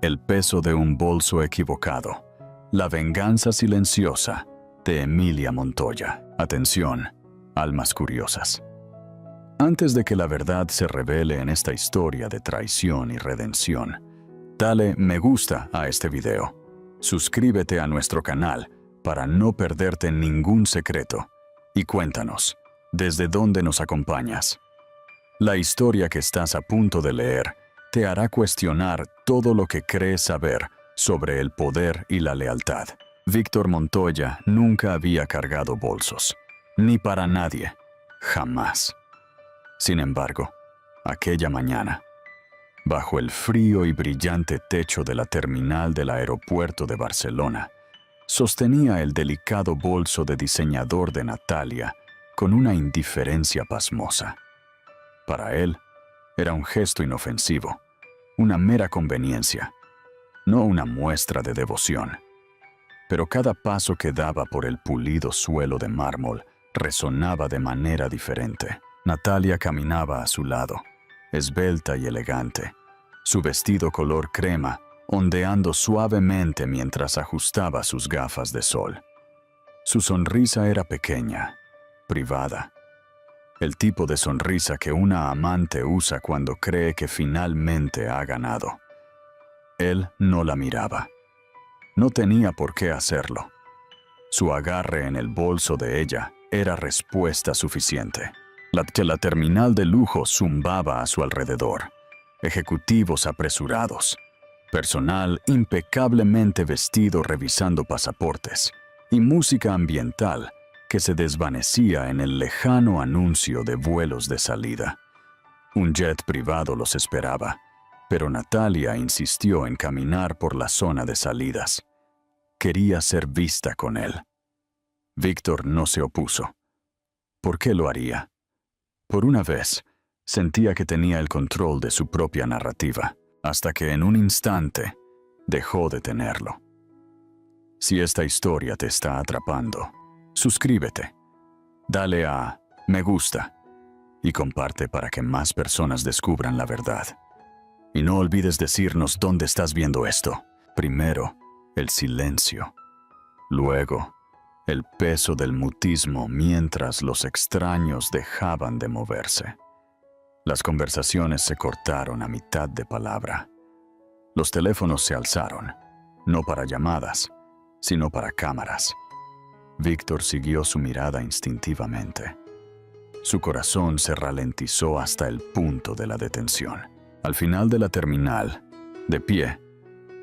El peso de un bolso equivocado. La venganza silenciosa de Emilia Montoya. Atención, almas curiosas. Antes de que la verdad se revele en esta historia de traición y redención, dale me gusta a este video. Suscríbete a nuestro canal para no perderte ningún secreto. Y cuéntanos, ¿desde dónde nos acompañas? La historia que estás a punto de leer te hará cuestionar todo lo que crees saber sobre el poder y la lealtad. Víctor Montoya nunca había cargado bolsos, ni para nadie, jamás. Sin embargo, aquella mañana, bajo el frío y brillante techo de la terminal del aeropuerto de Barcelona, sostenía el delicado bolso de diseñador de Natalia con una indiferencia pasmosa. Para él, era un gesto inofensivo, una mera conveniencia, no una muestra de devoción. Pero cada paso que daba por el pulido suelo de mármol resonaba de manera diferente. Natalia caminaba a su lado, esbelta y elegante, su vestido color crema ondeando suavemente mientras ajustaba sus gafas de sol. Su sonrisa era pequeña, privada, el tipo de sonrisa que una amante usa cuando cree que finalmente ha ganado. Él no la miraba. No tenía por qué hacerlo. Su agarre en el bolso de ella era respuesta suficiente. La terminal de lujo zumbaba a su alrededor. Ejecutivos apresurados. Personal impecablemente vestido revisando pasaportes. Y música ambiental que se desvanecía en el lejano anuncio de vuelos de salida. Un jet privado los esperaba, pero Natalia insistió en caminar por la zona de salidas. Quería ser vista con él. Víctor no se opuso. ¿Por qué lo haría? Por una vez, sentía que tenía el control de su propia narrativa, hasta que en un instante dejó de tenerlo. Si esta historia te está atrapando, suscríbete, dale a me gusta y comparte para que más personas descubran la verdad. Y no olvides decirnos dónde estás viendo esto. Primero, el silencio. Luego, el peso del mutismo mientras los extraños dejaban de moverse. Las conversaciones se cortaron a mitad de palabra. Los teléfonos se alzaron, no para llamadas, sino para cámaras. Víctor siguió su mirada instintivamente. Su corazón se ralentizó hasta el punto de la detención. Al final de la terminal, de pie,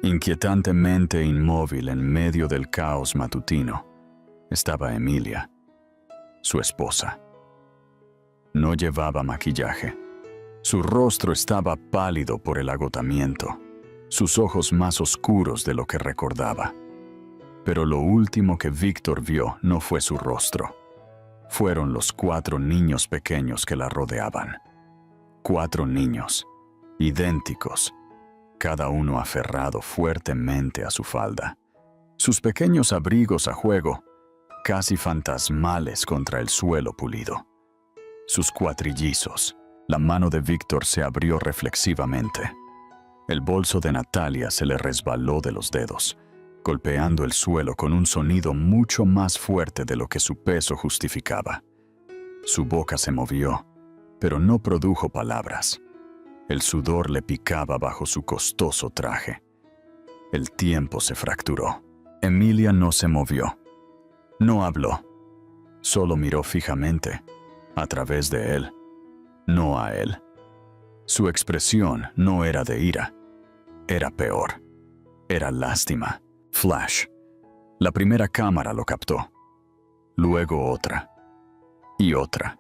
inquietantemente inmóvil en medio del caos matutino, estaba Emilia, su esposa. No llevaba maquillaje. Su rostro estaba pálido por el agotamiento, sus ojos más oscuros de lo que recordaba. Pero lo último que Víctor vio no fue su rostro. Fueron los 4 niños pequeños que la rodeaban. 4 niños, idénticos, cada uno aferrado fuertemente a su falda. Sus pequeños abrigos a juego, casi fantasmales contra el suelo pulido. Sus cuatrillizos. La mano de Víctor se abrió reflexivamente. El bolso de Natalia se le resbaló de los dedos, golpeando el suelo con un sonido mucho más fuerte de lo que su peso justificaba. Su boca se movió, pero no produjo palabras. El sudor le picaba bajo su costoso traje. El tiempo se fracturó. Emilia no se movió. No habló. Solo miró fijamente, a través de él, no a él. Su expresión no era de ira. Era peor. Era lástima. Flash. La primera cámara lo captó. Luego otra. Y otra.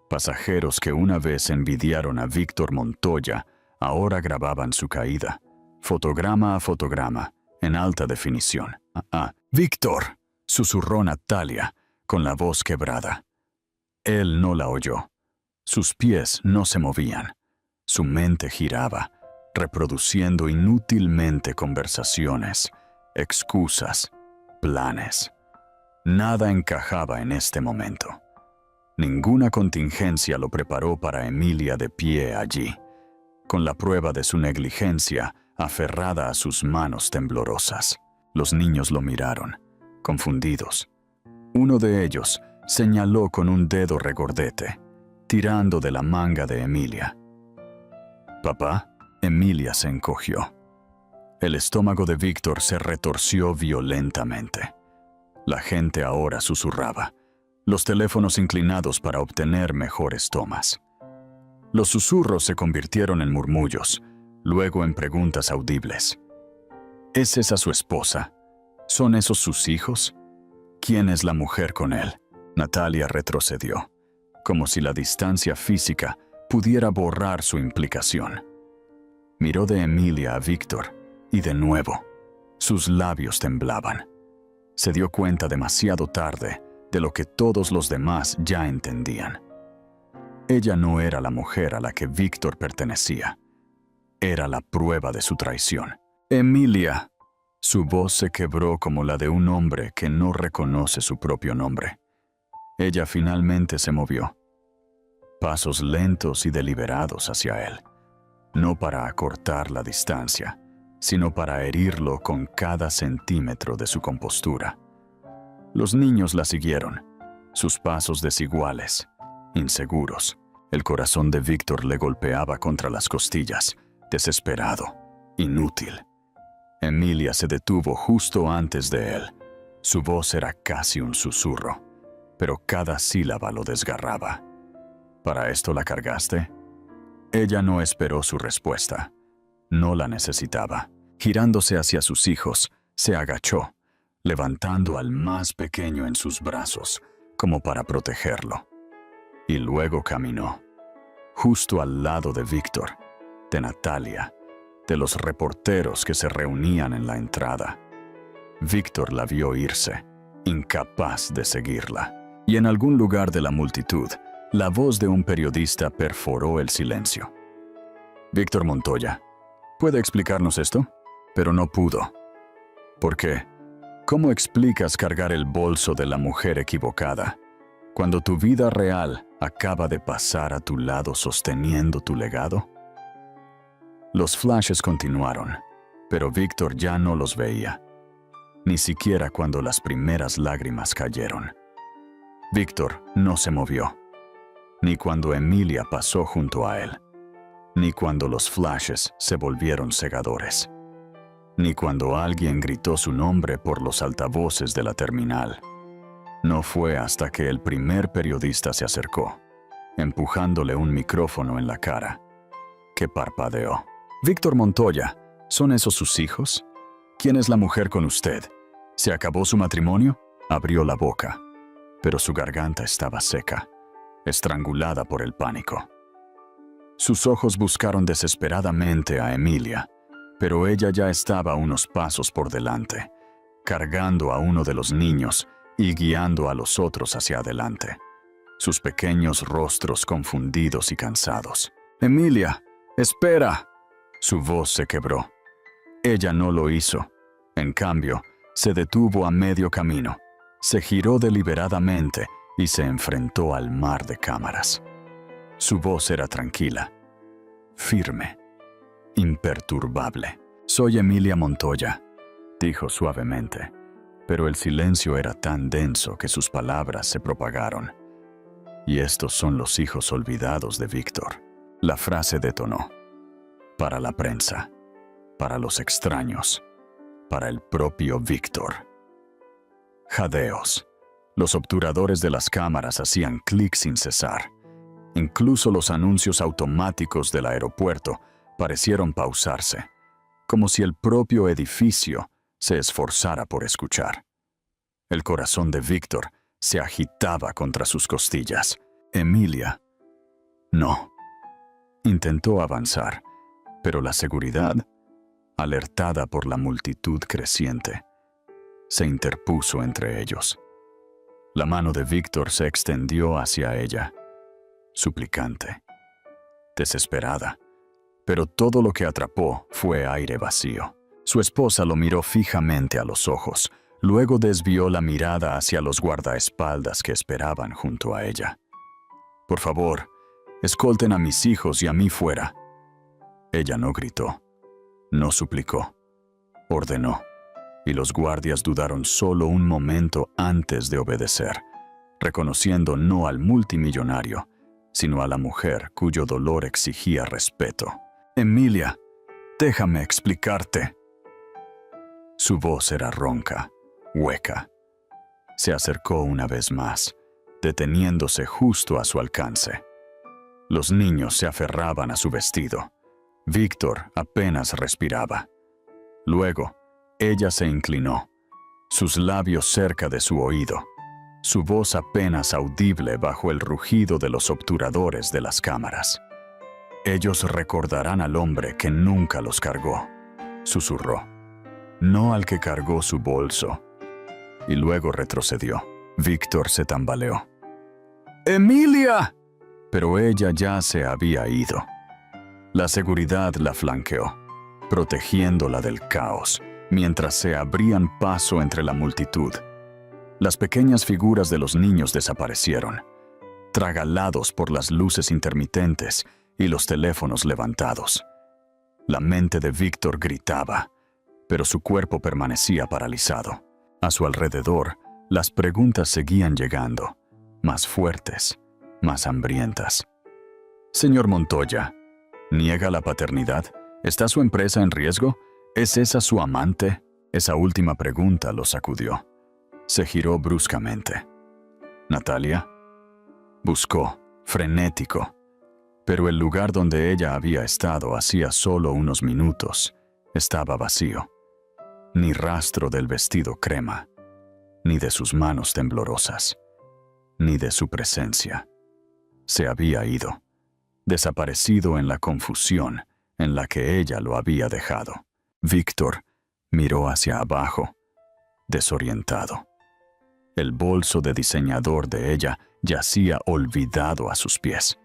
Pasajeros que una vez envidiaron a Víctor Montoya, ahora grababan su caída, fotograma a fotograma, en alta definición. ¡Víctor!, susurró Natalia, con la voz quebrada. Él no la oyó. Sus pies no se movían. Su mente giraba, reproduciendo inútilmente conversaciones, excusas, planes. Nada encajaba en este momento. Ninguna contingencia lo preparó para Emilia de pie allí, con la prueba de su negligencia aferrada a sus manos temblorosas. Los niños lo miraron, confundidos. Uno de ellos señaló con un dedo regordete, tirando de la manga de Emilia. «¿Papá?» Emilia se encogió. El estómago de Víctor se retorció violentamente. La gente ahora susurraba, los teléfonos inclinados para obtener mejores tomas. Los susurros se convirtieron en murmullos, luego en preguntas audibles. ¿Es esa su esposa? ¿Son esos sus hijos? ¿Quién es la mujer con él? Natalia retrocedió, como si la distancia física pudiera borrar su implicación. Miró de Emilia a Víctor, y de nuevo, sus labios temblaban. Se dio cuenta demasiado tarde de lo que todos los demás ya entendían. Ella no era la mujer a la que Víctor pertenecía. Era la prueba de su traición. «Emilia». Su voz se quebró como la de un hombre que no reconoce su propio nombre. Ella finalmente se movió. Pasos lentos y deliberados hacia él. No para acortar la distancia, sino para herirlo con cada centímetro de su compostura. Los niños la siguieron, sus pasos desiguales, inseguros. El corazón de Víctor le golpeaba contra las costillas, desesperado, inútil. Emilia se detuvo justo antes de él. Su voz era casi un susurro, pero cada sílaba lo desgarraba. ¿Para esto la cargaste? Ella no esperó su respuesta. No la necesitaba. Girándose hacia sus hijos, se agachó, levantando al más pequeño en sus brazos, como para protegerlo. Y luego caminó, justo al lado de Víctor, de Natalia, de los reporteros que se reunían en la entrada. Víctor la vio irse, incapaz de seguirla. Y en algún lugar de la multitud, la voz de un periodista perforó el silencio. «Víctor Montoya, ¿puede explicarnos esto?» Pero no pudo. ¿Por qué? ¿Cómo explicas cargar el bolso de la mujer equivocada, cuando tu vida real acaba de pasar a tu lado sosteniendo tu legado? Los flashes continuaron, pero Víctor ya no los veía, ni siquiera cuando las primeras lágrimas cayeron. Víctor no se movió, ni cuando Emilia pasó junto a él, ni cuando los flashes se volvieron cegadores, ni cuando alguien gritó su nombre por los altavoces de la terminal. No fue hasta que el primer periodista se acercó, empujándole un micrófono en la cara, que parpadeó. «Víctor Montoya, ¿son esos sus hijos? ¿Quién es la mujer con usted? ¿Se acabó su matrimonio?» Abrió la boca, pero su garganta estaba seca, estrangulada por el pánico. Sus ojos buscaron desesperadamente a Emilia, pero ella ya estaba unos pasos por delante, cargando a uno de los niños y guiando a los otros hacia adelante, sus pequeños rostros confundidos y cansados. «Emilia, espera». Su voz se quebró. Ella no lo hizo. En cambio, se detuvo a medio camino, se giró deliberadamente y se enfrentó al mar de cámaras. Su voz era tranquila, firme, imperturbable. «Soy Emilia Montoya», dijo suavemente, pero el silencio era tan denso que sus palabras se propagaron. «Y estos son los hijos olvidados de Víctor». La frase detonó. Para la prensa, para los extraños, para el propio Víctor. Jadeos. Los obturadores de las cámaras hacían clic sin cesar. Incluso los anuncios automáticos del aeropuerto parecieron pausarse, como si el propio edificio se esforzara por escuchar. El corazón de Víctor se agitaba contra sus costillas. Emilia. No. Intentó avanzar, pero la seguridad, alertada por la multitud creciente, se interpuso entre ellos. La mano de Víctor se extendió hacia ella, suplicante, desesperada, pero todo lo que atrapó fue aire vacío. Su esposa lo miró fijamente a los ojos, luego desvió la mirada hacia los guardaespaldas que esperaban junto a ella. «Por favor, escolten a mis hijos y a mí fuera». Ella no gritó, No suplicó, ordenó, y los guardias dudaron solo un momento antes de obedecer, reconociendo no al multimillonario, sino a la mujer cuyo dolor exigía respeto. «Emilia, déjame explicarte». Su voz era ronca, hueca. Se acercó una vez más, deteniéndose justo a su alcance. Los niños se aferraban a su vestido. Víctor apenas respiraba. Luego, ella se inclinó, sus labios cerca de su oído, su voz apenas audible bajo el rugido de los obturadores de las cámaras. «Ellos recordarán al hombre que nunca los cargó», susurró, «no al que cargó su bolso». Y luego retrocedió. Víctor se tambaleó. «¡Emilia!». Pero ella ya se había ido. La seguridad la flanqueó, protegiéndola del caos, mientras se abrían paso entre la multitud. Las pequeñas figuras de los niños desaparecieron, tragalados por las luces intermitentes y los teléfonos levantados. La mente de Víctor gritaba, pero su cuerpo permanecía paralizado. A su alrededor, las preguntas seguían llegando, más fuertes, más hambrientas. «Señor Montoya, ¿niega la paternidad? ¿Está su empresa en riesgo? ¿Es esa su amante?». Esa última pregunta lo sacudió. Se giró bruscamente. «¿Natalia?». Buscó, frenético, pero el lugar donde ella había estado hacía solo unos minutos estaba vacío. Ni rastro del vestido crema, ni de sus manos temblorosas, ni de su presencia. Se había ido, desaparecido en la confusión en la que ella lo había dejado. Víctor miró hacia abajo, desorientado. El bolso de diseñador de ella yacía olvidado a sus pies.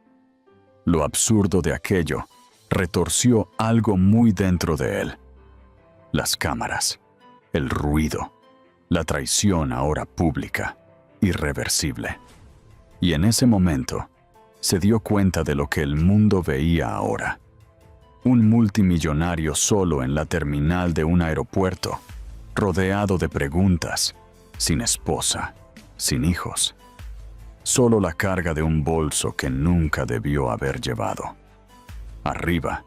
Lo absurdo de aquello retorció algo muy dentro de él. Las cámaras, el ruido, la traición ahora pública, irreversible. Y en ese momento se dio cuenta de lo que el mundo veía ahora. Un multimillonario solo en la terminal de un aeropuerto, rodeado de preguntas, sin esposa, sin hijos. Solo la carga de un bolso que nunca debió haber llevado. Arriba,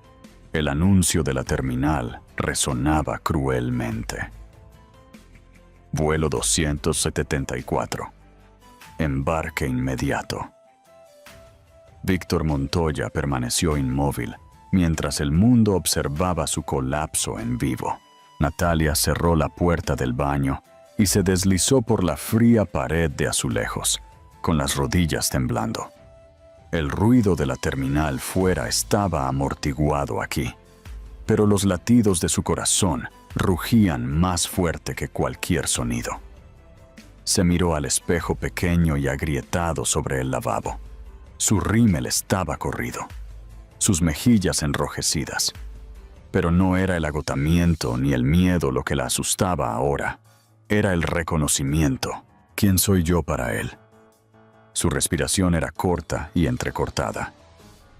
el anuncio de la terminal resonaba cruelmente. Vuelo 274. Embarque inmediato. Víctor Montoya permaneció inmóvil mientras el mundo observaba su colapso en vivo. Natalia cerró la puerta del baño y se deslizó por la fría pared de azulejos, con las rodillas temblando. El ruido de la terminal fuera estaba amortiguado aquí, pero los latidos de su corazón rugían más fuerte que cualquier sonido. Se miró al espejo pequeño y agrietado sobre el lavabo. Su rímel estaba corrido, sus mejillas enrojecidas. Pero no era el agotamiento ni el miedo lo que la asustaba ahora. Era el reconocimiento. ¿Quién soy yo para él? Su respiración era corta y entrecortada.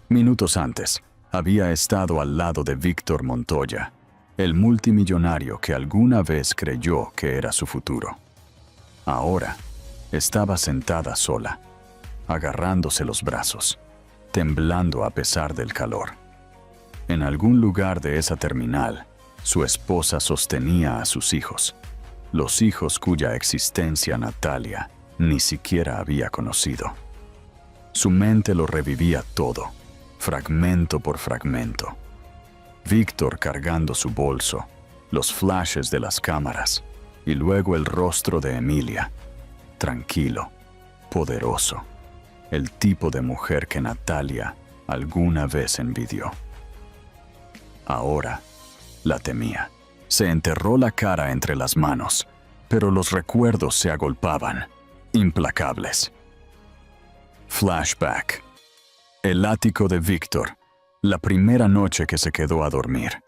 Minutos antes, había estado al lado de Víctor Montoya, el multimillonario que alguna vez creyó que era su futuro. Ahora, estaba sentada sola, agarrándose los brazos, temblando a pesar del calor. En algún lugar de esa terminal, su esposa sostenía a sus hijos, los hijos cuya existencia Natalia ni siquiera había conocido. Su mente lo revivía todo, fragmento por fragmento. Víctor cargando su bolso, los flashes de las cámaras, y luego el rostro de Emilia, tranquilo, poderoso, el tipo de mujer que Natalia alguna vez envidió. Ahora la temía. Se enterró la cara entre las manos, pero los recuerdos se agolpaban, implacables. Flashback. El ático de Víctor, la primera noche que se quedó a dormir.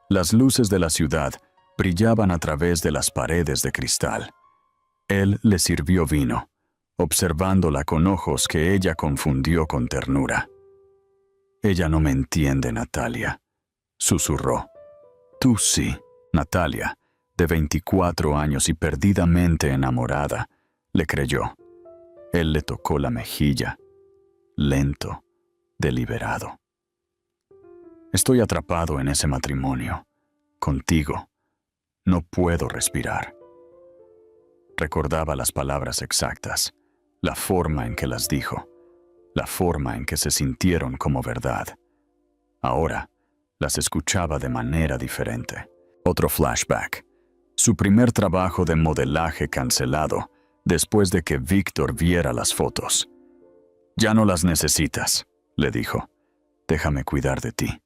Las luces de la ciudad brillaban a través de las paredes de cristal. Él le sirvió vino, observándola con ojos que ella confundió con ternura. «Ella no me entiende, Natalia», susurró. Tú sí, Natalia, de 24 años y perdidamente enamorada, le creyó. Él le tocó la mejilla, lento, deliberado. Estoy atrapado en ese matrimonio. Contigo. No puedo respirar. Recordaba las palabras exactas, la forma en que las dijo, la forma en que se sintieron como verdad. Ahora, las escuchaba de manera diferente. Otro flashback. Su primer trabajo de modelaje cancelado después de que Víctor viera las fotos. «Ya no las necesitas», le dijo. «Déjame cuidar de ti».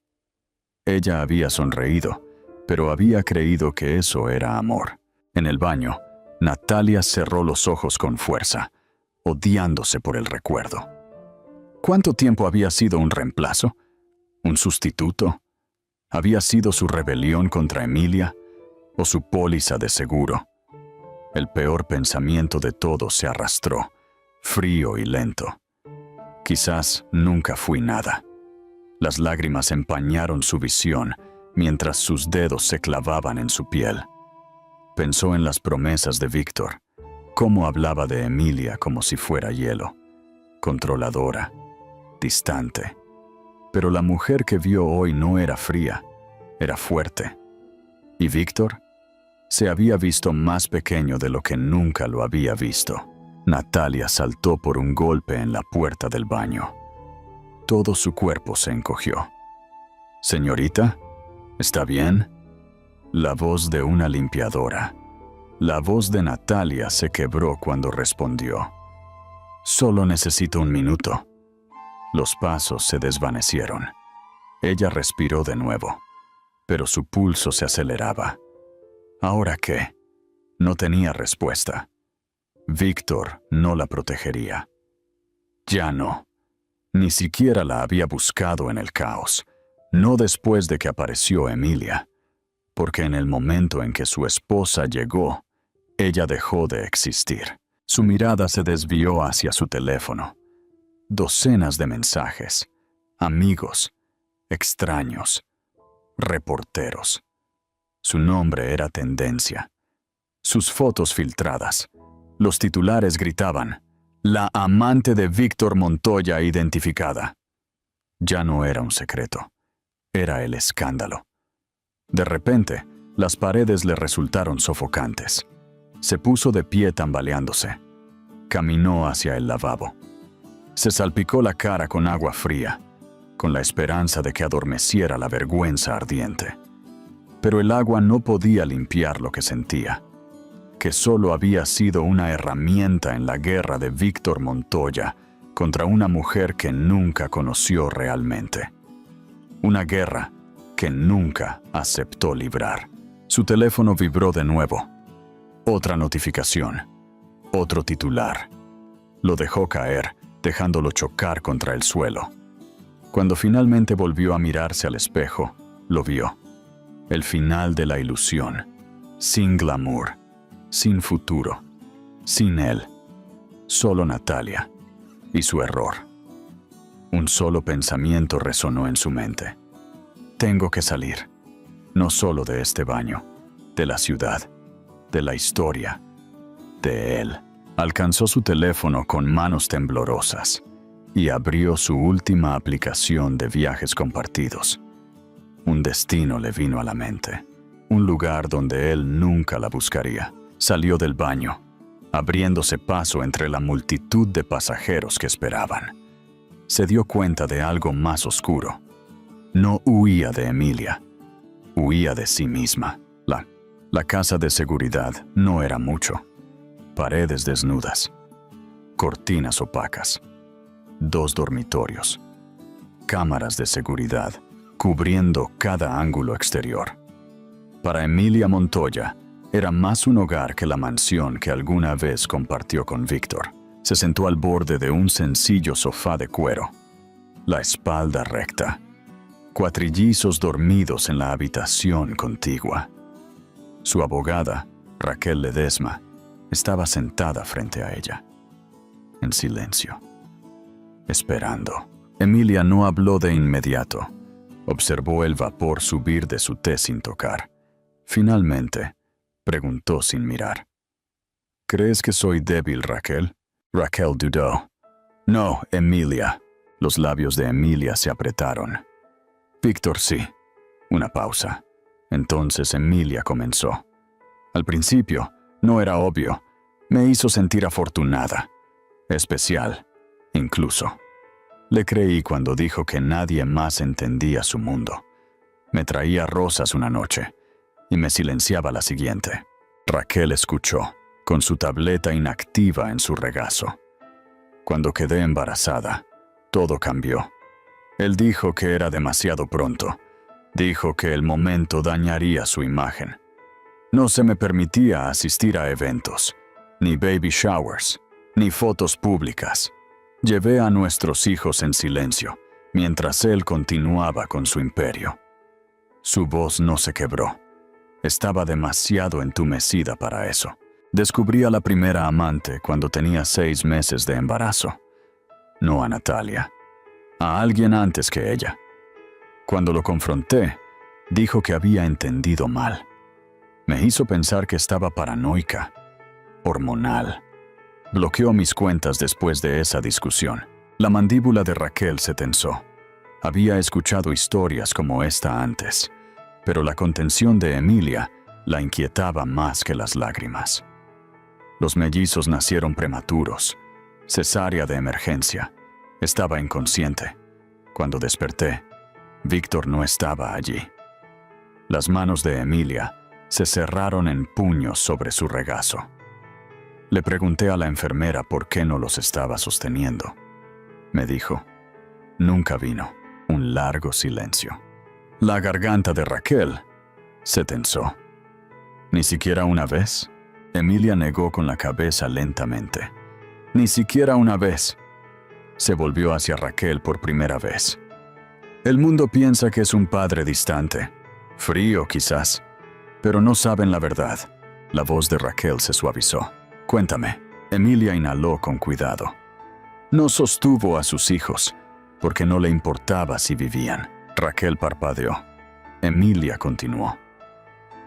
Ella había sonreído, pero había creído que eso era amor. En el baño, Natalia cerró los ojos con fuerza, odiándose por el recuerdo. ¿Cuánto tiempo había sido un reemplazo? ¿Un sustituto? ¿Había sido su rebelión contra Emilia o su póliza de seguro? El peor pensamiento de todos se arrastró, frío y lento. Quizás nunca fui nada. Las lágrimas empañaron su visión mientras sus dedos se clavaban en su piel. Pensó en las promesas de Víctor, cómo hablaba de Emilia como si fuera hielo, controladora, distante. Pero la mujer que vio hoy no era fría, era fuerte. ¿Y Víctor? Se había visto más pequeño de lo que nunca lo había visto. Natalia saltó por un golpe en la puerta del baño. Todo su cuerpo se encogió. «Señorita, ¿está bien?» La voz de una limpiadora. La voz de Natalia se quebró cuando respondió. «Solo necesito un minuto». Los pasos se desvanecieron. Ella respiró de nuevo, pero su pulso se aceleraba. ¿Ahora qué? No tenía respuesta. Víctor no la protegería. Ya no. Ni siquiera la había buscado en el caos, no después de que apareció Emilia, porque en el momento en que su esposa llegó, ella dejó de existir. Su mirada se desvió hacia su teléfono. Docenas de mensajes, amigos, extraños, reporteros. Su nombre era tendencia. Sus fotos filtradas. Los titulares gritaban: «La amante de Víctor Montoya identificada». Ya no era un secreto. Era el escándalo. De repente, las paredes le resultaron sofocantes. Se puso de pie tambaleándose. Caminó hacia el lavabo. Se salpicó la cara con agua fría, con la esperanza de que adormeciera la vergüenza ardiente. Pero el agua no podía limpiar lo que sentía, que solo había sido una herramienta en la guerra de Víctor Montoya contra una mujer que nunca conoció realmente. Una guerra que nunca aceptó librar. Su teléfono vibró de nuevo. Otra notificación. Otro titular. Lo dejó caer, dejándolo chocar contra el suelo. Cuando finalmente volvió a mirarse al espejo, lo vio. El final de la ilusión. Sin glamour. Sin futuro. Sin él. Solo Natalia. Y su error. Un solo pensamiento resonó en su mente. Tengo que salir. No solo de este baño. De la ciudad. De la historia. De él. Alcanzó su teléfono con manos temblorosas y abrió su última aplicación de viajes compartidos. Un destino le vino a la mente. Un lugar donde él nunca la buscaría. Salió del baño, abriéndose paso entre la multitud de pasajeros que esperaban. Se dio cuenta de algo más oscuro. No huía de Emilia. Huía de sí misma. La casa de seguridad no era mucho. Paredes desnudas. Cortinas opacas. 2 dormitorios. Cámaras de seguridad cubriendo cada ángulo exterior. Para Emilia Montoya, era más un hogar que la mansión que alguna vez compartió con Víctor. Se sentó al borde de un sencillo sofá de cuero. La espalda recta. Cuatrillizos dormidos en la habitación contigua. Su abogada, Raquel Ledesma, estaba sentada frente a ella, en silencio, esperando. Emilia no habló de inmediato. Observó el vapor subir de su té sin tocar. Finalmente, preguntó sin mirar. ¿Crees que soy débil, Raquel? Raquel dudó. No, Emilia. Los labios de Emilia se apretaron. Víctor, sí. Una pausa. Entonces Emilia comenzó. Al principio, no era obvio. Me hizo sentir afortunada. Especial, incluso. Le creí cuando dijo que nadie más entendía su mundo. Me traía rosas una noche y me silenciaba la siguiente. Raquel escuchó, con su tableta inactiva en su regazo. Cuando quedé embarazada, todo cambió. Él dijo que era demasiado pronto. Dijo que el momento dañaría su imagen. No se me permitía asistir a eventos, ni baby showers, ni fotos públicas. Llevé a nuestros hijos en silencio, mientras él continuaba con su imperio. Su voz no se quebró. Estaba demasiado entumecida para eso. Descubrí a la primera amante cuando tenía 6 meses de embarazo. No a Natalia. A alguien antes que ella. Cuando lo confronté, dijo que había entendido mal. Me hizo pensar que estaba paranoica, hormonal. Bloqueó mis cuentas después de esa discusión. La mandíbula de Raquel se tensó. Había escuchado historias como esta antes, pero la contención de Emilia la inquietaba más que las lágrimas. Los mellizos nacieron prematuros, cesárea de emergencia. Estaba inconsciente. Cuando desperté, Víctor no estaba allí. Las manos de Emilia se cerraron en puños sobre su regazo. Le pregunté a la enfermera por qué no los estaba sosteniendo. Me dijo, nunca vino. Un largo silencio. La garganta de Raquel se tensó. ¿Ni siquiera una vez? Emilia negó con la cabeza lentamente. Ni siquiera una vez. Se volvió hacia Raquel por primera vez. El mundo piensa que es un padre distante, frío quizás, pero no saben la verdad. La voz de Raquel se suavizó. Cuéntame. Emilia inhaló con cuidado. No sostuvo a sus hijos, porque no le importaba si vivían. Raquel parpadeó. Emilia continuó.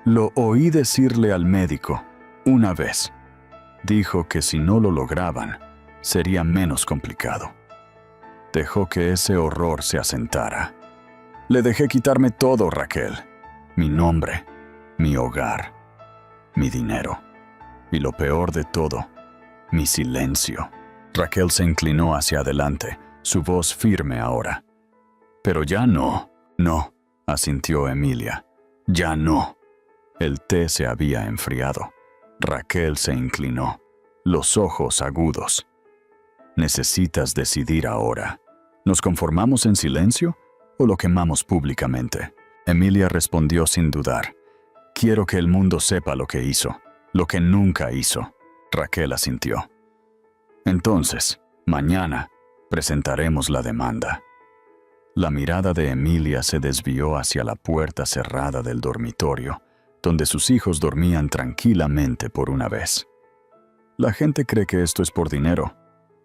Lo oí decirle al médico una vez. Dijo que si no lo lograban, sería menos complicado. Dejó que ese horror se asentara. Le dejé quitarme todo, Raquel. Mi nombre, mi hogar, mi dinero. Y lo peor de todo, mi silencio. Raquel se inclinó hacia adelante, su voz firme ahora. Pero ya no, asintió Emilia. Ya no. El té se había enfriado. Raquel se inclinó, los ojos agudos. Necesitas decidir ahora. ¿Nos conformamos en silencio o lo quemamos públicamente? Emilia respondió sin dudar. Quiero que el mundo sepa lo que hizo, lo que nunca hizo. Raquel asintió. Entonces, mañana, presentaremos la demanda. La mirada de Emilia se desvió hacia la puerta cerrada del dormitorio, donde sus hijos dormían tranquilamente por una vez. La gente cree que esto es por dinero.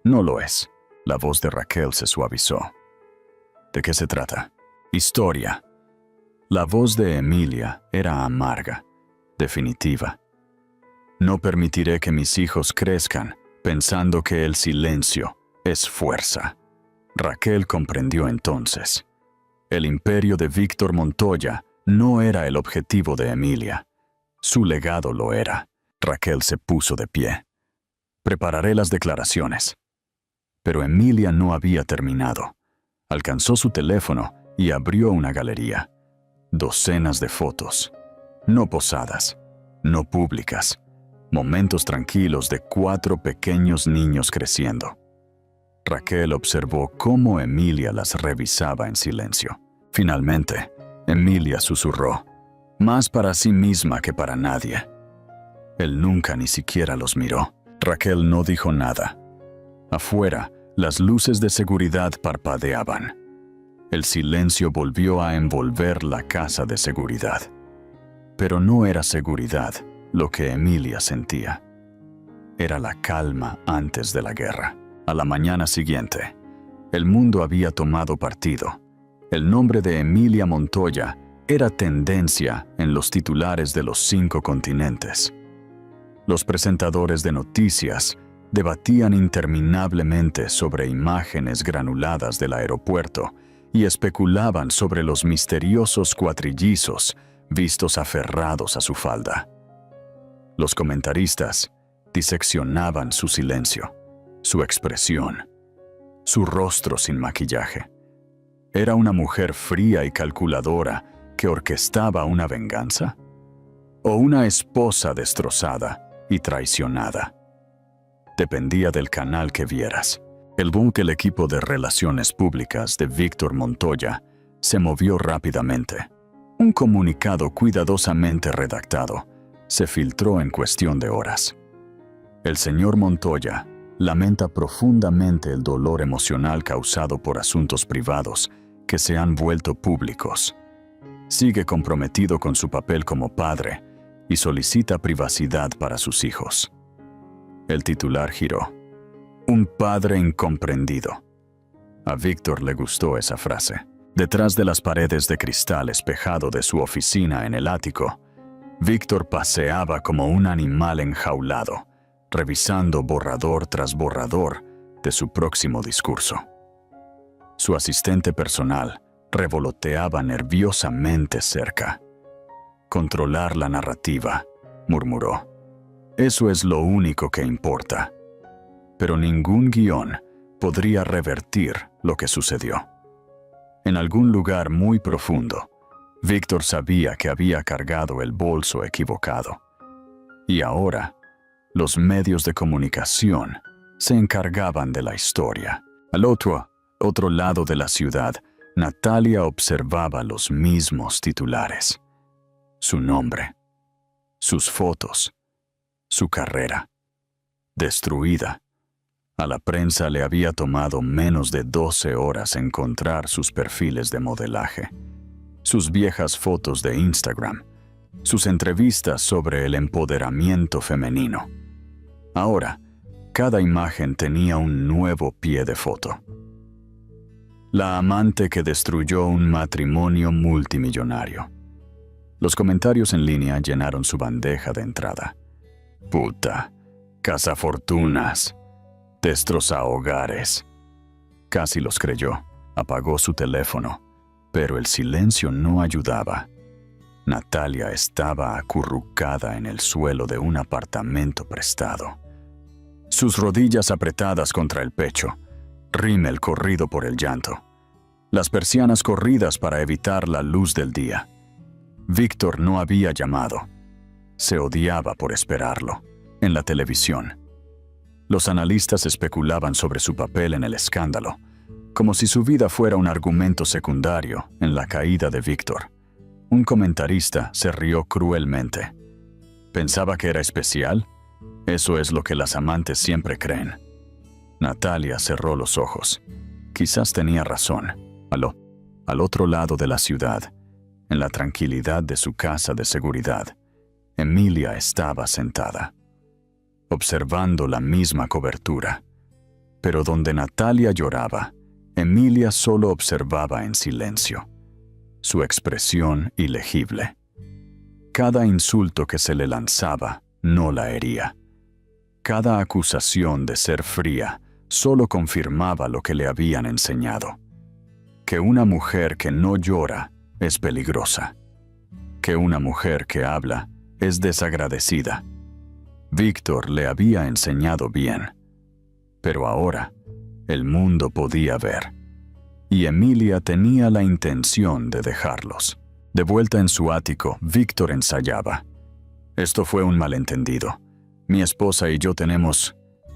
No lo es. La voz de Raquel se suavizó. ¿De qué se trata? Historia. La voz de Emilia era amarga, definitiva. No permitiré que mis hijos crezcan pensando que el silencio es fuerza. Raquel comprendió entonces. El imperio de Víctor Montoya no era el objetivo de Emilia. Su legado lo era. Raquel se puso de pie. Prepararé las declaraciones. Pero Emilia no había terminado. Alcanzó su teléfono y abrió una galería. Docenas de fotos. No posadas, no públicas. Momentos tranquilos de 4 pequeños niños creciendo. Raquel observó cómo Emilia las revisaba en silencio. Finalmente, Emilia susurró, más para sí misma que para nadie. Él nunca ni siquiera los miró. Raquel no dijo nada. Afuera, las luces de seguridad parpadeaban. El silencio volvió a envolver la casa de seguridad. Pero no era seguridad lo que Emilia sentía. Era la calma antes de la guerra. A la mañana siguiente, el mundo había tomado partido El nombre de Emilia Montoya era tendencia en los titulares de los 5 continentes. Los presentadores de noticias debatían interminablemente sobre imágenes granuladas del aeropuerto y especulaban sobre los misteriosos cuatrillizos vistos aferrados a su falda. Los comentaristas diseccionaban su silencio, su expresión, su rostro sin maquillaje. ¿Era una mujer fría y calculadora que orquestaba una venganza? ¿O una esposa destrozada y traicionada? Dependía del canal que vieras. El boom que el equipo de relaciones públicas de Víctor Montoya se movió rápidamente. Un comunicado cuidadosamente redactado se filtró en cuestión de horas. El señor Montoya lamenta profundamente el dolor emocional causado por asuntos privados que se han vuelto públicos. Sigue comprometido con su papel como padre y solicita privacidad para sus hijos. El titular giró. Un padre incomprendido. A Víctor le gustó esa frase. Detrás de las paredes de cristal espejado de su oficina en el ático, Víctor paseaba como un animal enjaulado, revisando borrador tras borrador de su próximo discurso. Su asistente personal revoloteaba nerviosamente cerca. Controlar la narrativa, murmuró. Eso es lo único que importa. Pero ningún guión podría revertir lo que sucedió. En algún lugar muy profundo, Víctor sabía que había cargado el bolso equivocado. Y ahora, los medios de comunicación se encargaban de la historia. Al otro lado de la ciudad, Natalia observaba los mismos titulares. Su nombre, sus fotos, su carrera. Destruida. A la prensa le había tomado menos de 12 horas encontrar sus perfiles de modelaje, sus viejas fotos de Instagram, sus entrevistas sobre el empoderamiento femenino. Ahora, cada imagen tenía un nuevo pie de foto. La amante que destruyó un matrimonio multimillonario. Los comentarios en línea llenaron su bandeja de entrada. Puta, cazafortunas, destroza hogares. Casi los creyó. Apagó su teléfono, pero el silencio no ayudaba. Natalia estaba acurrucada en el suelo de un apartamento prestado. Sus rodillas apretadas contra el pecho, rímel corrido por el llanto, las persianas corridas para evitar la luz del día. Víctor no había llamado. Se odiaba por esperarlo. En la televisión, los analistas especulaban sobre su papel en el escándalo, como si su vida fuera un argumento secundario en la caída de Víctor. Un comentarista se rió cruelmente. ¿Pensaba que era especial? Eso es lo que las amantes siempre creen. Natalia cerró los ojos. Quizás tenía razón. Al otro lado de la ciudad, en la tranquilidad de su casa de seguridad, Emilia estaba sentada, observando la misma cobertura. Pero donde Natalia lloraba, Emilia solo observaba en silencio, su expresión ilegible. Cada insulto que se le lanzaba no la hería. Cada acusación de ser fría solo confirmaba lo que le habían enseñado: que una mujer que no llora es peligrosa, que una mujer que habla es desagradecida. Víctor le había enseñado bien, pero ahora el mundo podía ver, y Emilia tenía la intención de dejarlos. De vuelta en su ático, Víctor ensayaba. Esto fue un malentendido. Mi esposa y yo tenemos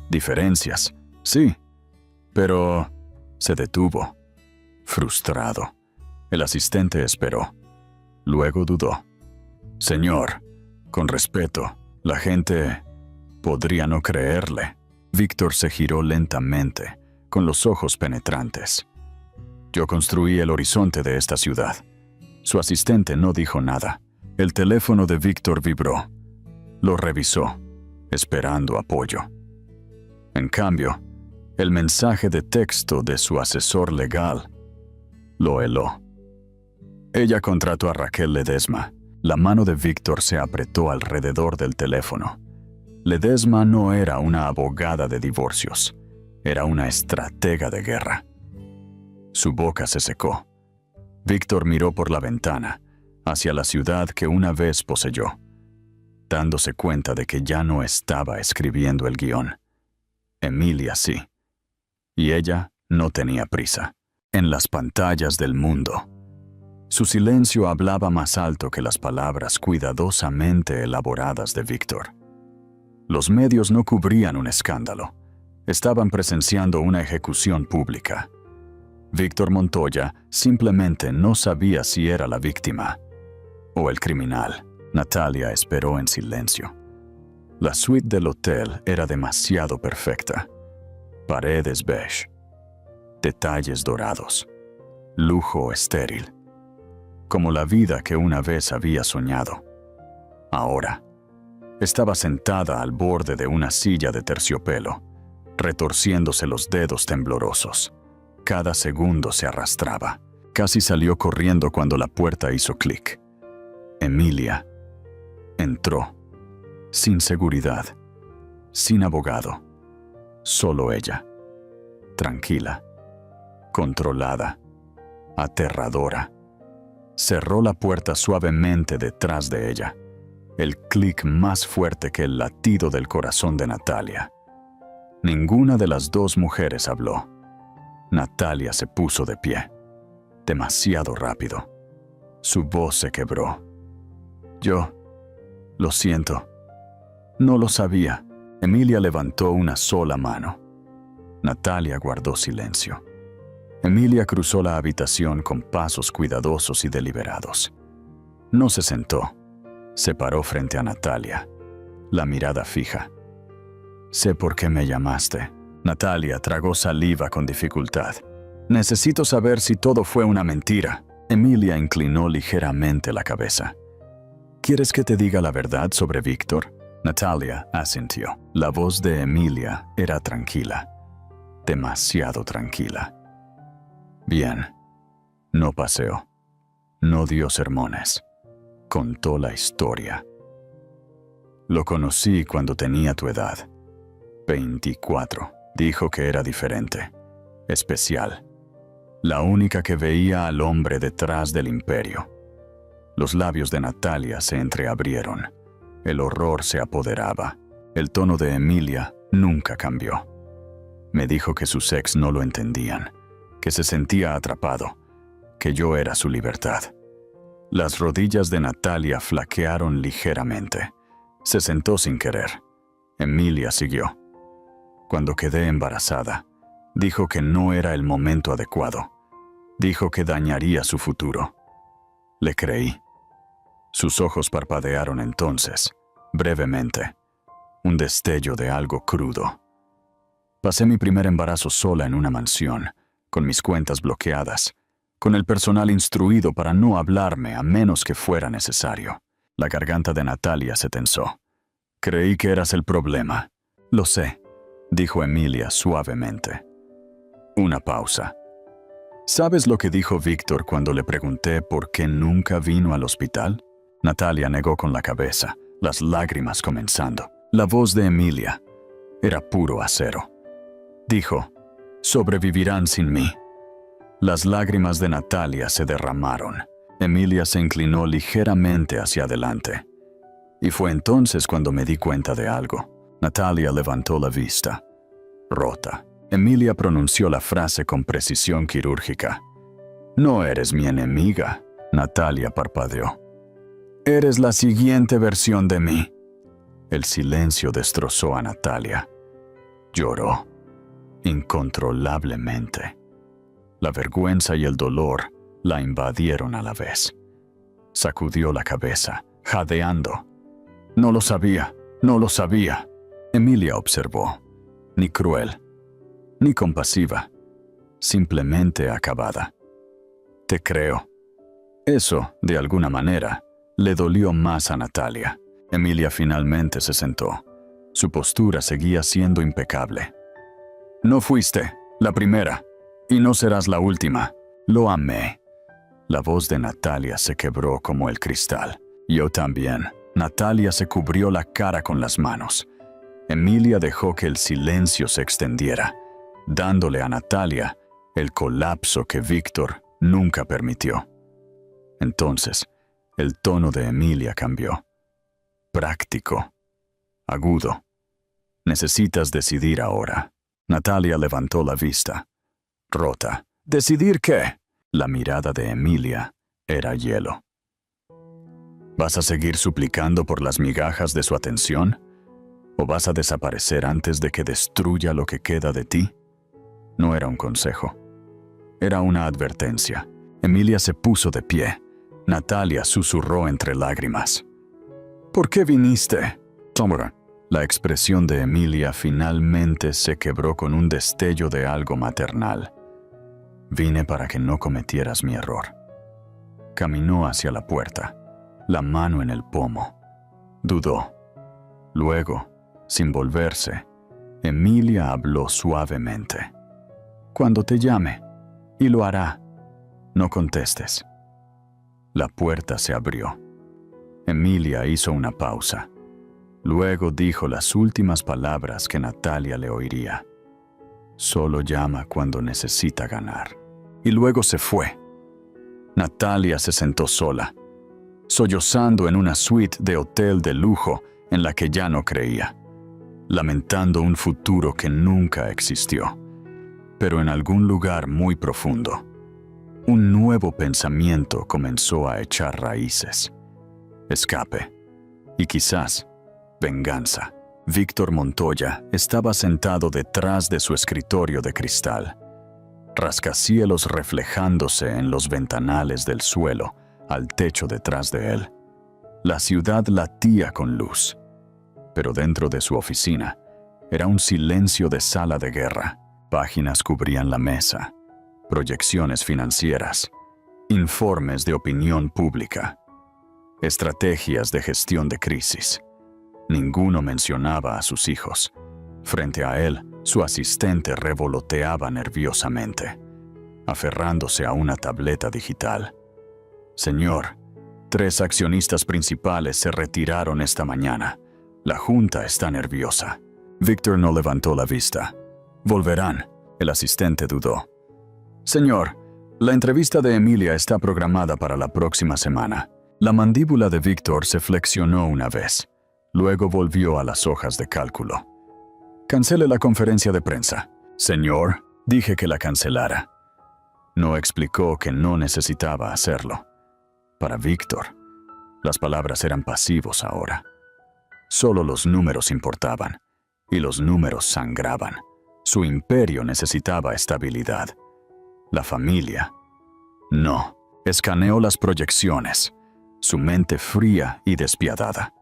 diferencias, sí, pero se detuvo, frustrado. El asistente esperó. Luego dudó. Señor, con respeto, la gente podría no creerle. Víctor se giró lentamente, con los ojos penetrantes. Yo construí el horizonte de esta ciudad. Su asistente no dijo nada. El teléfono de Víctor vibró. Lo revisó, esperando apoyo. En cambio, el mensaje de texto de su asesor legal Lo heló. Ella contrató a Raquel Ledesma. La mano de Víctor se apretó alrededor del teléfono. Ledesma no era una abogada de divorcios. Era una estratega de guerra. Su boca se secó. Víctor miró por la ventana, hacia la ciudad que una vez poseyó, dándose cuenta de que ya no estaba escribiendo el guión. Emilia sí. Y ella no tenía prisa. En las pantallas del mundo. Su silencio hablaba más alto que las palabras cuidadosamente elaboradas de Víctor. Los medios no cubrían un escándalo. Estaban presenciando una ejecución pública. Víctor Montoya simplemente no sabía si era la víctima o el criminal. Natalia esperó en silencio. La suite del hotel era demasiado perfecta. Paredes beige, detalles dorados, lujo estéril, como la vida que una vez había soñado. Ahora, estaba sentada al borde de una silla de terciopelo, retorciéndose los dedos temblorosos. Cada segundo se arrastraba. Casi salió corriendo cuando la puerta hizo clic. Emilia entró, sin seguridad, sin abogado, solo ella, tranquila, controlada, aterradora. Cerró la puerta suavemente detrás de ella, el clic más fuerte que el latido del corazón de Natalia. Ninguna de las dos mujeres habló. Natalia se puso de pie, demasiado rápido. Su voz se quebró. Yo, lo siento, no lo sabía. Emilia levantó una sola mano. Natalia guardó silencio. Emilia cruzó la habitación con pasos cuidadosos y deliberados. No se sentó. Se paró frente a Natalia, la mirada fija. Sé por qué me llamaste. Natalia tragó saliva con dificultad. Necesito saber si todo fue una mentira. Emilia inclinó ligeramente la cabeza. ¿Quieres que te diga la verdad sobre Víctor? Natalia asintió. La voz de Emilia era tranquila. Demasiado tranquila. Bien. No paseó. No dio sermones. Contó la historia. Lo conocí cuando tenía tu edad. 24. Dijo que era diferente. Especial. La única que veía al hombre detrás del imperio. Los labios de Natalia se entreabrieron. El horror se apoderaba. El tono de Emilia nunca cambió. Me dijo que sus ex no lo entendían, que se sentía atrapado, que yo era su libertad. Las rodillas de Natalia flaquearon ligeramente. Se sentó sin querer. Emilia siguió. Cuando quedé embarazada, dijo que no era el momento adecuado. Dijo que dañaría su futuro. Le creí. Sus ojos parpadearon entonces, brevemente. Un destello de algo crudo. Pasé mi primer embarazo sola en una mansión, con mis cuentas bloqueadas, con el personal instruido para no hablarme a menos que fuera necesario. La garganta de Natalia se tensó. Creí que eras el problema. Lo sé, dijo Emilia suavemente. Una pausa. ¿Sabes lo que dijo Víctor cuando le pregunté por qué nunca vino al hospital? Natalia negó con la cabeza, las lágrimas comenzando. La voz de Emilia era puro acero. Dijo, sobrevivirán sin mí. Las lágrimas de Natalia se derramaron. Emilia se inclinó ligeramente hacia adelante. Y fue entonces cuando me di cuenta de algo. Natalia levantó la vista. Rota. Emilia pronunció la frase con precisión quirúrgica. No eres mi enemiga. Natalia parpadeó. Eres la siguiente versión de mí. El silencio destrozó a Natalia. Lloró, incontrolablemente. La vergüenza y el dolor la invadieron a la vez. Sacudió la cabeza, jadeando. No lo sabía, no lo sabía. Emilia observó. Ni cruel, ni compasiva. Simplemente acabada. Te creo. Eso, de alguna manera, le dolió más a Natalia. Emilia finalmente se sentó. Su postura seguía siendo impecable. No fuiste la primera, y no serás la última. Lo amé. La voz de Natalia se quebró como el cristal. Yo también. Natalia se cubrió la cara con las manos. Emilia dejó que el silencio se extendiera, dándole a Natalia el colapso que Víctor nunca permitió. Entonces, el tono de Emilia cambió. Práctico. Agudo. Necesitas decidir ahora. Natalia levantó la vista. Rota. ¿Decidir qué? La mirada de Emilia era hielo. ¿Vas a seguir suplicando por las migajas de su atención? ¿O vas a desaparecer antes de que destruya lo que queda de ti? No era un consejo. Era una advertencia. Emilia se puso de pie. Natalia susurró entre lágrimas. ¿Por qué viniste? Tómala. La expresión de Emilia finalmente se quebró con un destello de algo maternal. Vine para que no cometieras mi error. Caminó hacia la puerta, la mano en el pomo. Dudó. Luego, sin volverse, Emilia habló suavemente. Cuando te llame, y lo hará, no contestes. La puerta se abrió. Emilia hizo una pausa. Luego dijo las últimas palabras que Natalia le oiría. Solo llama cuando necesita ganar. Y luego se fue. Natalia se sentó sola, sollozando en una suite de hotel de lujo en la que ya no creía, lamentando un futuro que nunca existió. Pero en algún lugar muy profundo, un nuevo pensamiento comenzó a echar raíces. Escape. Y quizás venganza. Víctor Montoya estaba sentado detrás de su escritorio de cristal, rascacielos reflejándose en los ventanales del suelo, al techo detrás de él. La ciudad latía con luz, pero dentro de su oficina era un silencio de sala de guerra. Páginas cubrían la mesa, proyecciones financieras, informes de opinión pública, estrategias de gestión de crisis. Ninguno mencionaba a sus hijos. Frente a él, su asistente revoloteaba nerviosamente, aferrándose a una tableta digital. Señor, 3 accionistas principales se retiraron esta mañana. La junta está nerviosa. Víctor no levantó la vista. Volverán. El asistente dudó. Señor, la entrevista de Emilia está programada para la próxima semana. La mandíbula de Víctor se flexionó una vez. Luego volvió a las hojas de cálculo. Cancele la conferencia de prensa. Señor, dije que la cancelara. No explicó que no necesitaba hacerlo. Para Víctor, las palabras eran pasivos ahora. Solo los números importaban, y los números sangraban. Su imperio necesitaba estabilidad. La familia. No. Escaneó las proyecciones, su mente fría y despiadada.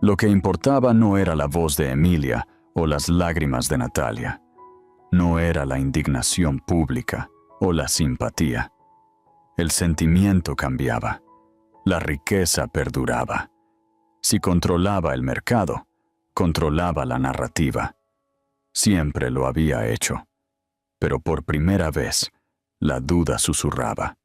Lo que importaba no era la voz de Emilia o las lágrimas de Natalia. No era la indignación pública o la simpatía. El sentimiento cambiaba. La riqueza perduraba. Si controlaba el mercado, controlaba la narrativa. Siempre lo había hecho. Pero por primera vez, la duda susurraba.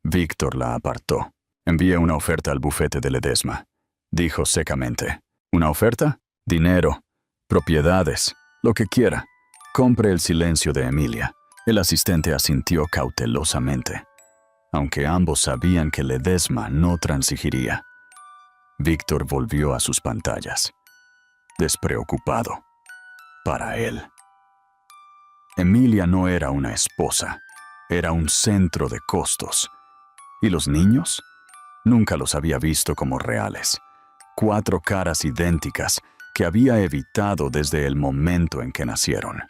Víctor la apartó. Envía una oferta al bufete de Ledesma, dijo secamente. ¿Una oferta? Dinero, propiedades, lo que quiera. Compre el silencio de Emilia. El asistente asintió cautelosamente, aunque ambos sabían que Ledesma no transigiría. Víctor volvió a sus pantallas, despreocupado. Para él. Emilia no era una esposa, era un centro de costos. ¿Y los niños? Nunca los había visto como reales. 4 caras idénticas que había evitado desde el momento en que nacieron.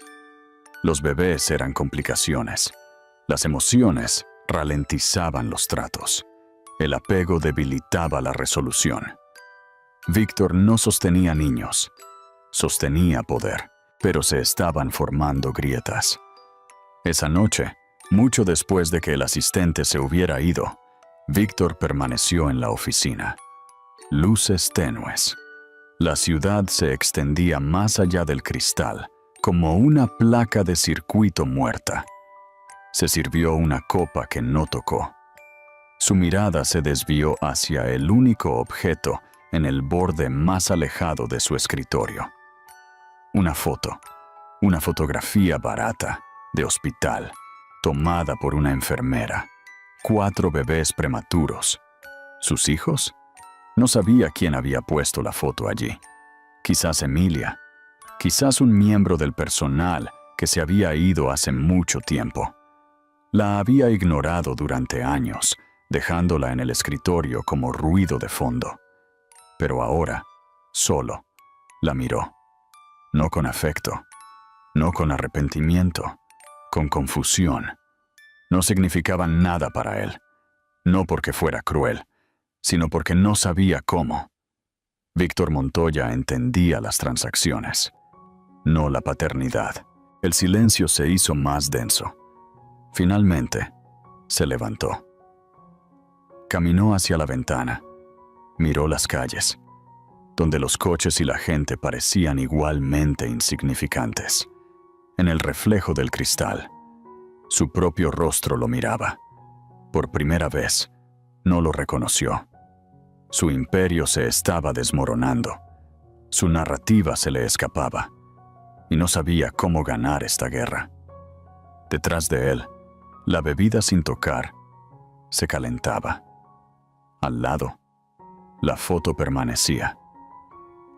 Los bebés eran complicaciones. Las emociones ralentizaban los tratos. El apego debilitaba la resolución. Víctor no sostenía niños. Sostenía poder, pero se estaban formando grietas. Esa noche, mucho después de que el asistente se hubiera ido, Víctor permaneció en la oficina. Luces tenues. La ciudad se extendía más allá del cristal, como una placa de circuito muerta. Se sirvió una copa que no tocó. Su mirada se desvió hacia el único objeto en el borde más alejado de su escritorio. Una foto, una fotografía barata, de hospital, tomada por una enfermera. 4 bebés prematuros. ¿Sus hijos? No sabía quién había puesto la foto allí. Quizás Emilia. Quizás un miembro del personal que se había ido hace mucho tiempo. La había ignorado durante años, dejándola en el escritorio como ruido de fondo. Pero ahora, solo, la miró. No con afecto, no con arrepentimiento, con confusión. No significaban nada para él, no porque fuera cruel, sino porque no sabía cómo. Víctor Montoya entendía las transacciones, no la paternidad. El silencio se hizo más denso. Finalmente, se levantó. Caminó hacia la ventana. Miró las calles, donde los coches y la gente parecían igualmente insignificantes. En el reflejo del cristal, su propio rostro lo miraba. Por primera vez, no lo reconoció. Su imperio se estaba desmoronando. Su narrativa se le escapaba. Y no sabía cómo ganar esta guerra. Detrás de él, la bebida sin tocar se calentaba. Al lado, la foto permanecía.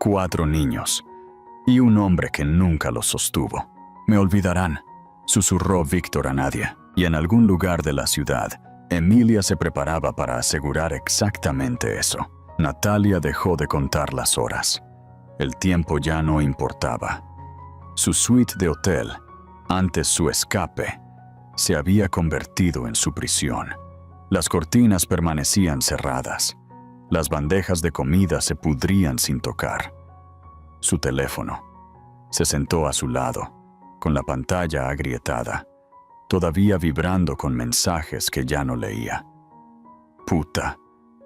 4 niños y un hombre que nunca los sostuvo. «Me olvidarán», susurró Víctor a Nadia, y en algún lugar de la ciudad, Emilia se preparaba para asegurar exactamente eso. Natalia dejó de contar las horas. El tiempo ya no importaba. Su suite de hotel, antes su escape, se había convertido en su prisión. Las cortinas permanecían cerradas. Las bandejas de comida se pudrían sin tocar. Su teléfono. Se sentó a su lado, con la pantalla agrietada, todavía vibrando con mensajes que ya no leía. «Puta,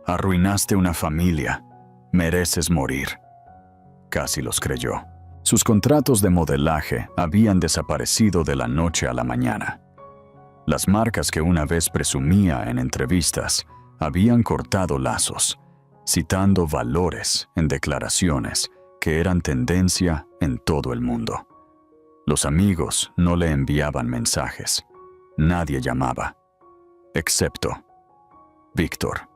arruinaste una familia. Mereces morir». Casi los creyó. Sus contratos de modelaje habían desaparecido de la noche a la mañana. Las marcas que una vez presumía en entrevistas habían cortado lazos, citando valores en declaraciones que eran tendencia en todo el mundo. Los amigos no le enviaban mensajes. Nadie llamaba, excepto Víctor.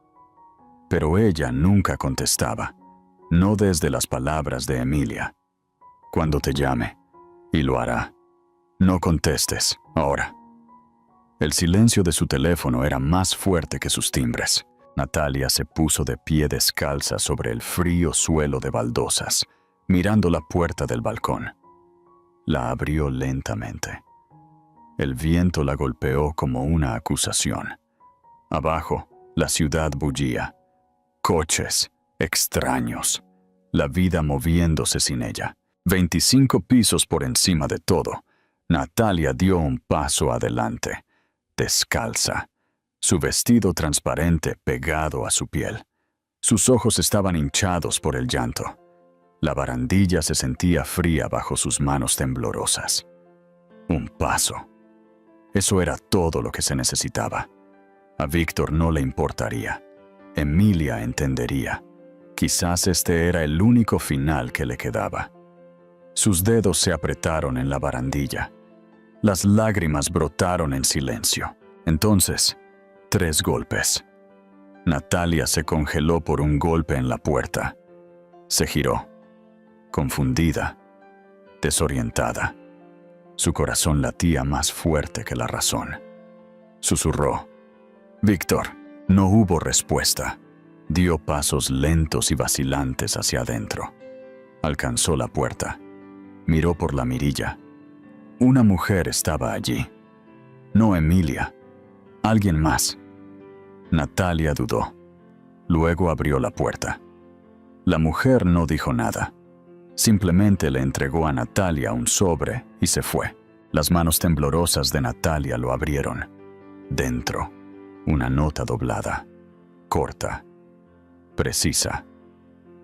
Pero ella nunca contestaba, no desde las palabras de Emilia. «Cuando te llame, y lo hará. No contestes, ahora». El silencio de su teléfono era más fuerte que sus timbres. Natalia se puso de pie descalza sobre el frío suelo de baldosas, mirando la puerta del balcón. La abrió lentamente. El viento la golpeó como una acusación. Abajo, la ciudad bullía. Coches, extraños, la vida moviéndose sin ella. 25 pisos por encima de todo, Natalia dio un paso adelante, descalza, su vestido transparente pegado a su piel. Sus ojos estaban hinchados por el llanto. La barandilla se sentía fría bajo sus manos temblorosas. Un paso. Eso era todo lo que se necesitaba. A Víctor no le importaría. Emilia entendería. Quizás este era el único final que le quedaba. Sus dedos se apretaron en la barandilla. Las lágrimas brotaron en silencio. Entonces, 3 golpes. Natalia se congeló por un golpe en la puerta. Se giró, confundida, desorientada. Su corazón latía más fuerte que la razón. Susurró. «Víctor». No hubo respuesta. Dio pasos lentos y vacilantes hacia adentro. Alcanzó la puerta. Miró por la mirilla. Una mujer estaba allí. No Emilia. Alguien más. Natalia dudó. Luego abrió la puerta. La mujer no dijo nada. Simplemente le entregó a Natalia un sobre y se fue. Las manos temblorosas de Natalia lo abrieron. Dentro, una nota doblada, corta, precisa.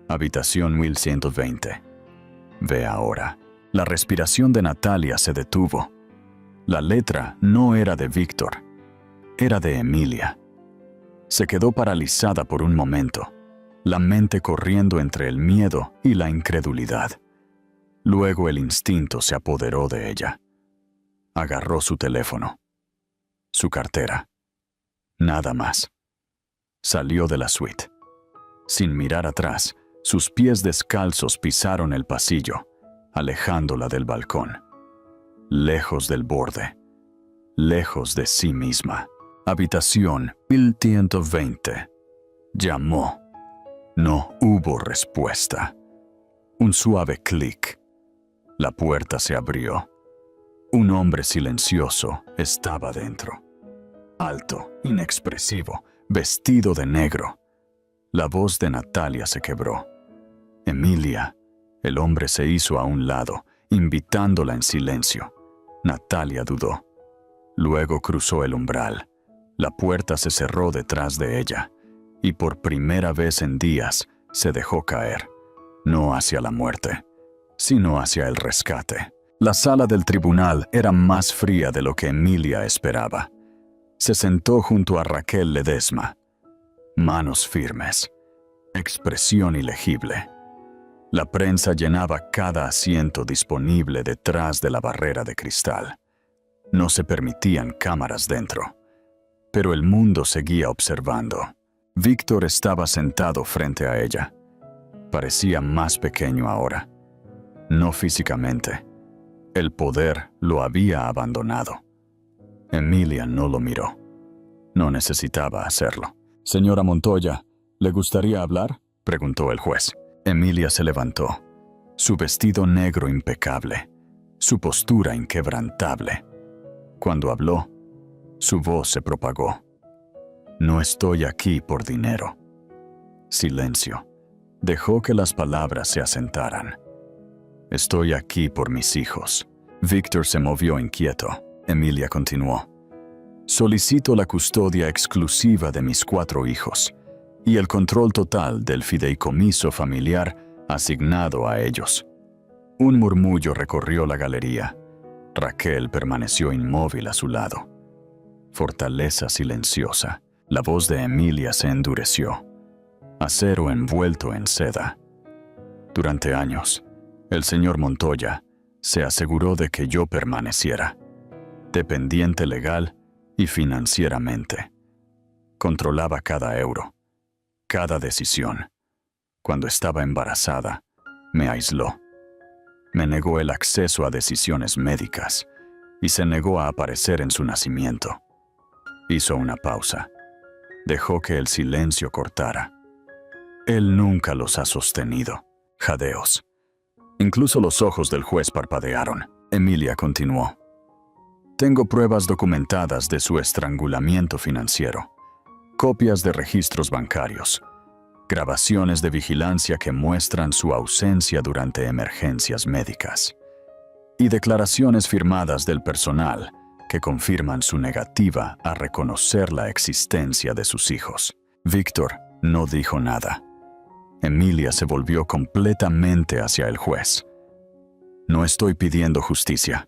Habitación 1120. Ve ahora. La respiración de Natalia se detuvo. La letra no era de Víctor, era de Emilia. Se quedó paralizada por un momento, la mente corriendo entre el miedo y la incredulidad. Luego el instinto se apoderó de ella. Agarró su teléfono, su cartera. Nada más. Salió de la suite. Sin mirar atrás, sus pies descalzos pisaron el pasillo, alejándola del balcón. Lejos del borde, lejos de sí misma. Habitación 1120. Llamó. No hubo respuesta. Un suave clic. La puerta se abrió. Un hombre silencioso estaba dentro. Alto, inexpresivo, vestido de negro. La voz de Natalia se quebró. Emilia. El hombre se hizo a un lado, invitándola en silencio. Natalia dudó. Luego cruzó el umbral. La puerta se cerró detrás de ella, y por primera vez en días se dejó caer, no hacia la muerte, sino hacia el rescate. La sala del tribunal era más fría de lo que Emilia esperaba. Se sentó junto a Raquel Ledesma. Manos firmes, expresión ilegible. La prensa llenaba cada asiento disponible detrás de la barrera de cristal. No se permitían cámaras dentro, pero el mundo seguía observando. Víctor estaba sentado frente a ella. Parecía más pequeño ahora. No físicamente. El poder lo había abandonado. Emilia no lo miró. No necesitaba hacerlo. «Señora Montoya, ¿le gustaría hablar?», preguntó el juez. Emilia se levantó. Su vestido negro impecable. Su postura inquebrantable. Cuando habló, su voz se propagó. «No estoy aquí por dinero». Silencio. Dejó que las palabras se asentaran. «Estoy aquí por mis hijos». Víctor se movió inquieto. Emilia continuó. «Solicito la custodia exclusiva de mis 4 hijos y el control total del fideicomiso familiar asignado a ellos». Un murmullo recorrió la galería. Raquel permaneció inmóvil a su lado. Fortaleza silenciosa. La voz de Emilia se endureció. Acero envuelto en seda. «Durante años, el señor Montoya se aseguró de que yo permaneciera, dependiente legal y financieramente. Controlaba cada euro, cada decisión. Cuando estaba embarazada, me aisló. Me negó el acceso a decisiones médicas y se negó a aparecer en su nacimiento. Hizo una pausa. Dejó que el silencio cortara. Él nunca los ha sostenido». Jadeos. Incluso los ojos del juez parpadearon. Emilia continuó. «Tengo pruebas documentadas de su estrangulamiento financiero, copias de registros bancarios, grabaciones de vigilancia que muestran su ausencia durante emergencias médicas, y declaraciones firmadas del personal que confirman su negativa a reconocer la existencia de sus hijos». Víctor no dijo nada. Emilia se volvió completamente hacia el juez. «No estoy pidiendo justicia».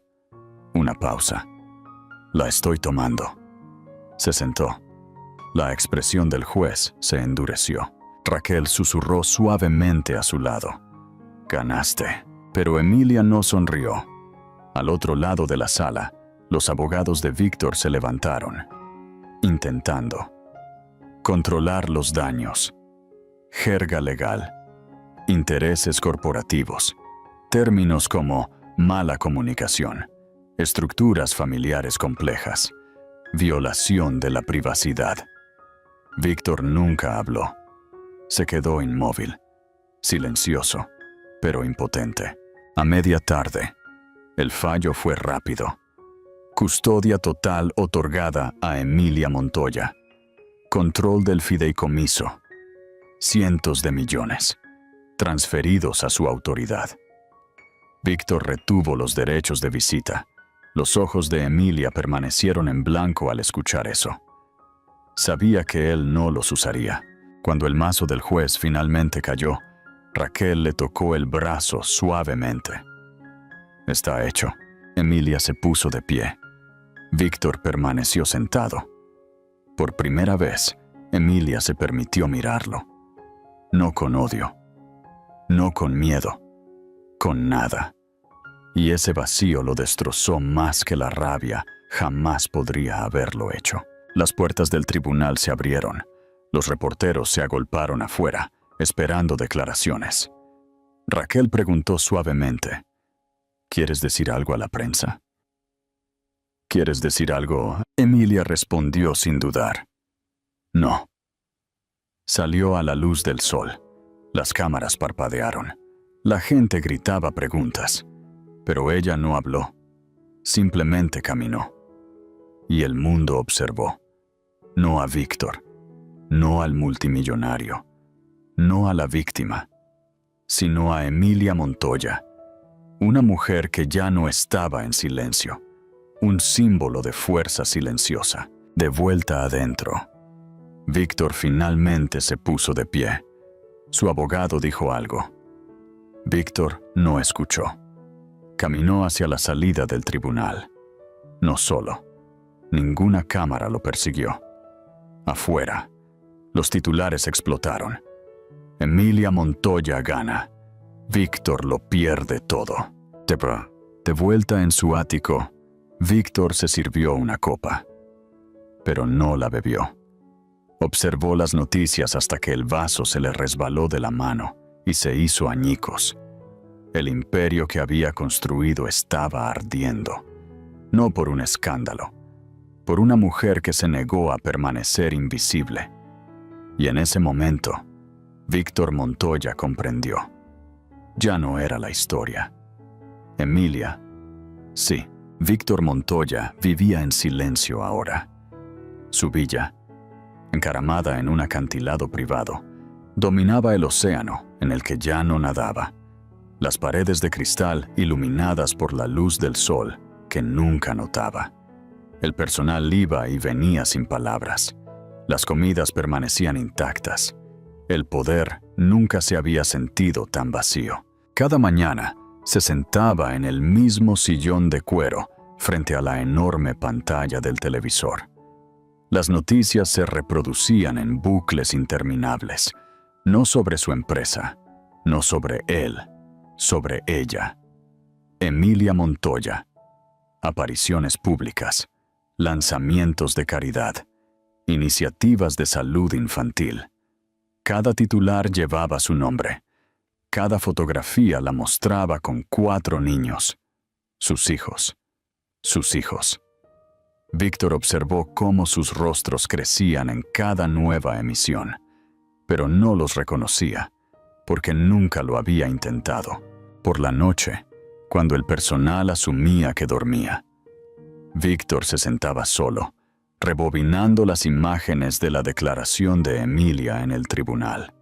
Una pausa. «La estoy tomando». Se sentó. La expresión del juez se endureció. Raquel susurró suavemente a su lado. «Ganaste». Pero Emilia no sonrió. Al otro lado de la sala, los abogados de Víctor se levantaron, intentando controlar los daños. Jerga legal, intereses corporativos, términos como mala comunicación, estructuras familiares complejas, violación de la privacidad. Víctor nunca habló. Se quedó inmóvil, silencioso, pero impotente. A media tarde, el fallo fue rápido. Custodia total otorgada a Emilia Montoya. Control del fideicomiso. Cientos de millones, transferidos a su autoridad. Víctor retuvo los derechos de visita. Los ojos de Emilia permanecieron en blanco al escuchar eso. Sabía que él no los usaría. Cuando el mazo del juez finalmente cayó, Raquel le tocó el brazo suavemente. «Está hecho». Emilia se puso de pie. Víctor permaneció sentado. Por primera vez, Emilia se permitió mirarlo. No con odio, no con miedo, con nada. Y ese vacío lo destrozó más que la rabia jamás podría haberlo hecho. Las puertas del tribunal se abrieron. Los reporteros se agolparon afuera, esperando declaraciones. Raquel preguntó suavemente: ¿Quieres decir algo a la prensa? ¿Quieres decir algo? Emilia respondió sin dudar: No. Salió a la luz del sol. Las cámaras parpadearon. La gente gritaba preguntas. Pero ella no habló. Simplemente caminó. Y el mundo observó. No a Víctor. No al multimillonario. No a la víctima. Sino a Emilia Montoya. Una mujer que ya no estaba en silencio. Un símbolo de fuerza silenciosa. De vuelta adentro. Víctor finalmente se puso de pie. Su abogado dijo algo. Víctor no escuchó. Caminó hacia la salida del tribunal. No solo. Ninguna cámara lo persiguió. Afuera, los titulares explotaron. Emilia Montoya gana. Víctor lo pierde todo. De vuelta en su ático, Víctor se sirvió una copa. Pero no la bebió. Observó las noticias hasta que el vaso se le resbaló de la mano y se hizo añicos. El imperio que había construido estaba ardiendo. No por un escándalo, por una mujer que se negó a permanecer invisible. Y en ese momento, Víctor Montoya comprendió. Ya no era la historia. Emilia, sí, Víctor Montoya vivía en silencio ahora. Su villa, encaramada en un acantilado privado, dominaba el océano en el que ya no nadaba. Las paredes de cristal iluminadas por la luz del sol que nunca notaba. El personal iba y venía sin palabras. Las comidas permanecían intactas. El poder nunca se había sentido tan vacío. Cada mañana se sentaba en el mismo sillón de cuero frente a la enorme pantalla del televisor. Las noticias se reproducían en bucles interminables, no sobre su empresa, no sobre él, sobre ella. Emilia Montoya. Apariciones públicas, lanzamientos de caridad, iniciativas de salud infantil. Cada titular llevaba su nombre. Cada fotografía la mostraba con 4 niños. Sus hijos. Sus hijos. Víctor observó cómo sus rostros crecían en cada nueva emisión, pero no los reconocía, porque nunca lo había intentado. Por la noche, cuando el personal asumía que dormía, Víctor se sentaba solo, rebobinando las imágenes de la declaración de Emilia en el tribunal.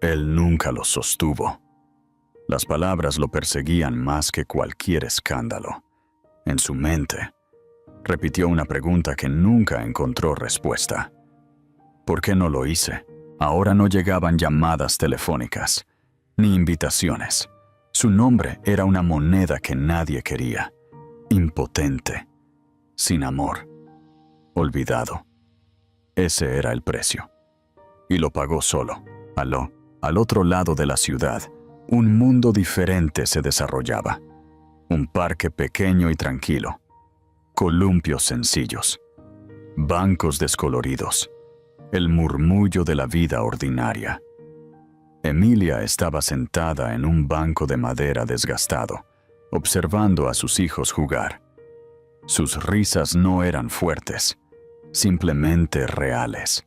Él nunca los sostuvo. Las palabras lo perseguían más que cualquier escándalo. En su mente, repitió una pregunta que nunca encontró respuesta. ¿Por qué no lo hice? Ahora no llegaban llamadas telefónicas, ni invitaciones. Su nombre era una moneda que nadie quería. Impotente. Sin amor. Olvidado. Ese era el precio. Y lo pagó solo. Al otro lado de la ciudad, un mundo diferente se desarrollaba. Un parque pequeño y tranquilo. Columpios sencillos. Bancos descoloridos. El murmullo de la vida ordinaria. Emilia estaba sentada en un banco de madera desgastado, observando a sus hijos jugar. Sus risas no eran fuertes, simplemente reales.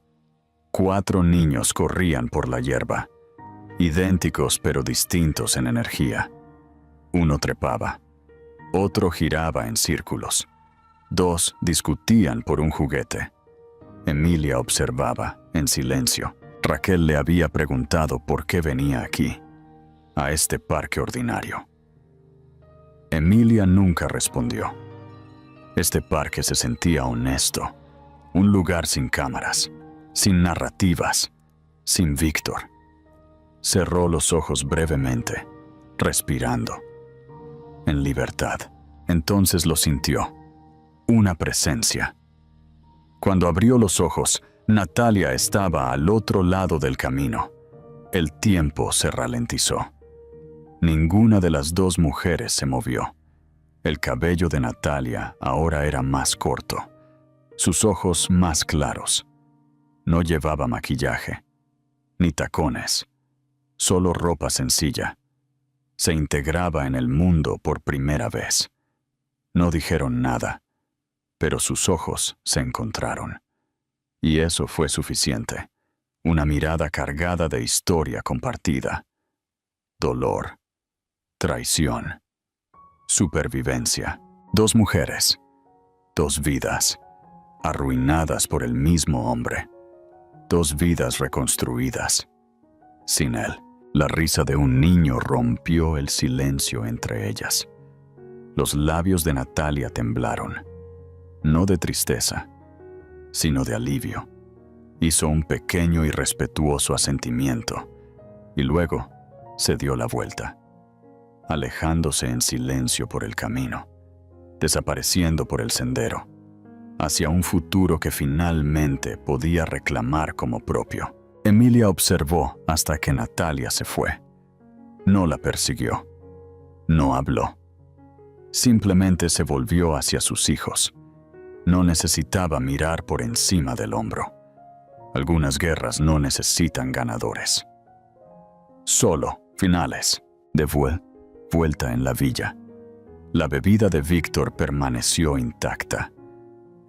4 niños corrían por la hierba, idénticos pero distintos en energía. Uno trepaba, otro giraba en círculos. 2 discutían por un juguete. Emilia observaba, en silencio. Raquel le había preguntado por qué venía aquí, a este parque ordinario. Emilia nunca respondió. Este parque se sentía honesto, un lugar sin cámaras, sin narrativas, sin Víctor. Cerró los ojos brevemente, respirando. En libertad. Entonces lo sintió. una presencia. Cuando abrió los ojos, Natalia estaba al otro lado del camino. El tiempo se ralentizó. Ninguna de las dos mujeres se movió. El cabello de Natalia ahora era más corto, sus ojos más claros. No llevaba maquillaje, ni tacones, solo ropa sencilla. Se integraba en el mundo por primera vez. No dijeron nada, pero sus ojos se encontraron. Y eso fue suficiente. Una mirada cargada de historia compartida. Dolor, traición, supervivencia. Dos mujeres, dos vidas, arruinadas por el mismo hombre. Dos vidas reconstruidas. Sin él, la risa de un niño rompió el silencio entre ellas. Los labios de Natalia temblaron, no de tristeza, sino de alivio. Hizo un pequeño y respetuoso asentimiento, y luego se dio la vuelta, alejándose en silencio por el camino, desapareciendo por el sendero, hacia un futuro que finalmente podía reclamar como propio. Emilia observó hasta que Natalia se fue. No la persiguió, no habló. Simplemente se volvió hacia sus hijos. No necesitaba mirar por encima del hombro. Algunas guerras no necesitan ganadores. Solo finales. De vuelta en la villa. La bebida de Víctor permaneció intacta.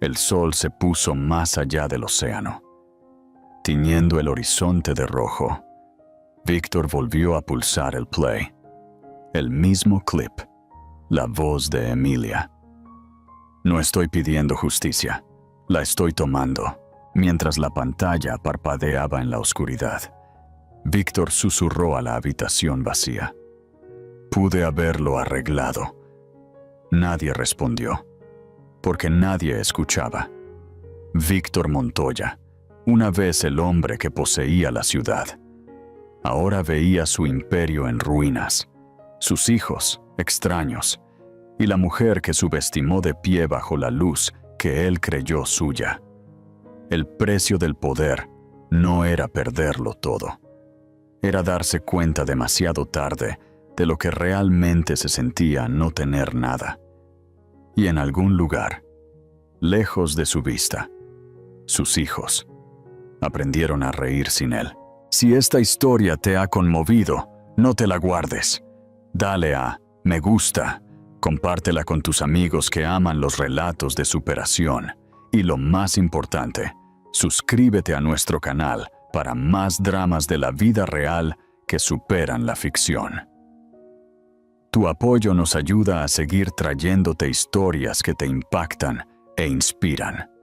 El sol se puso más allá del océano, tiñendo el horizonte de rojo. Víctor volvió a pulsar el play. El mismo clip. La voz de Emilia. No estoy pidiendo justicia. La estoy tomando. Mientras la pantalla parpadeaba en la oscuridad, Víctor susurró a la habitación vacía. Pude haberlo arreglado. Nadie respondió, porque nadie escuchaba. Víctor Montoya, una vez el hombre que poseía la ciudad, ahora veía su imperio en ruinas, sus hijos extraños, y la mujer que subestimó de pie bajo la luz que él creyó suya. El precio del poder no era perderlo todo. Era darse cuenta demasiado tarde de lo que realmente se sentía no tener nada. Y en algún lugar, lejos de su vista, sus hijos aprendieron a reír sin él. Si esta historia te ha conmovido, no te la guardes. Dale a me gusta, compártela con tus amigos que aman los relatos de superación. Y lo más importante, suscríbete a nuestro canal para más dramas de la vida real que superan la ficción. Tu apoyo nos ayuda a seguir trayéndote historias que te impactan e inspiran.